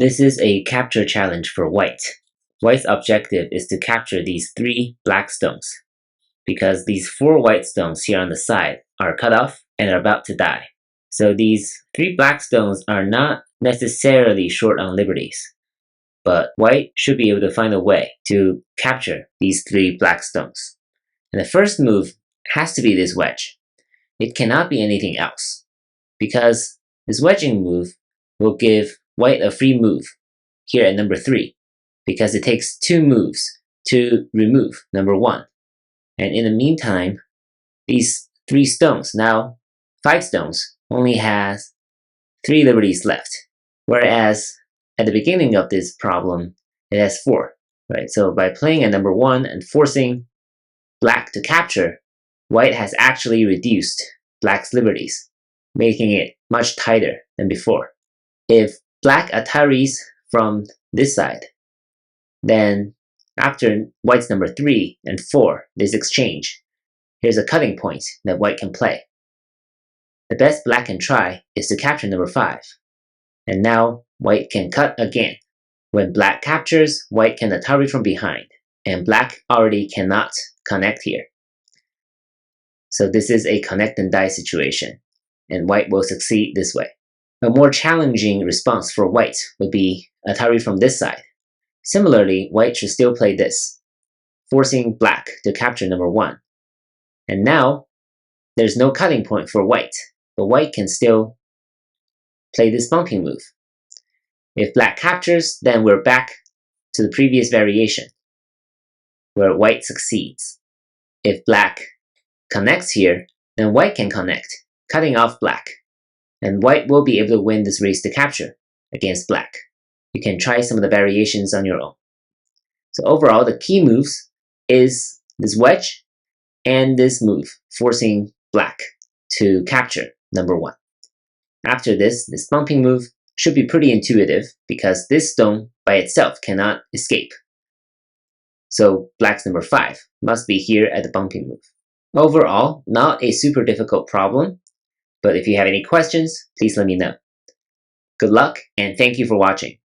This is a capture challenge for white. White's objective is to capture these 3 black stones, because these 4 white stones here on the side are cut off and are about to die. So these 3 black stones are not necessarily short on liberties, but white should be able to find a way to capture these 3 black stones. And the first move has to be this wedge. It cannot be anything else, because this wedging move will give white a free move here at number 3, because it takes 2 moves to remove number 1. And in the meantime, these 3 stones, now 5 stones, only has 3 liberties left, whereas at the beginning of this problem, it has 4, right? So by playing at number 1 and forcing black to capture, white has actually reduced black's liberties, making it much tighter than before. If black attaries from this side, then after white's number 3 and 4, this exchange, here's a cutting point that white can play. The best black can try is to capture number 5, and now white can cut again. When black captures, white can atari from behind, and black already cannot connect here. So this is a connect and die situation, and white will succeed this way. A more challenging response for white would be atari from this side. Similarly, white should still play this, forcing black to capture number 1. And now, there's no cutting point for white, but white can still play this bumping move. If black captures, then we're back to the previous variation, where white succeeds. If black connects here, then white can connect, cutting off black, and white will be able to win this race to capture against black. You can try some of the variations on your own. So overall, the key moves is this wedge and this move, forcing black to capture number 1. After this bumping move should be pretty intuitive, because this stone by itself cannot escape. So black's number 5 must be here at the bumping move. Overall, not a super difficult problem, but if you have any questions, please let me know. Good luck, and thank you for watching.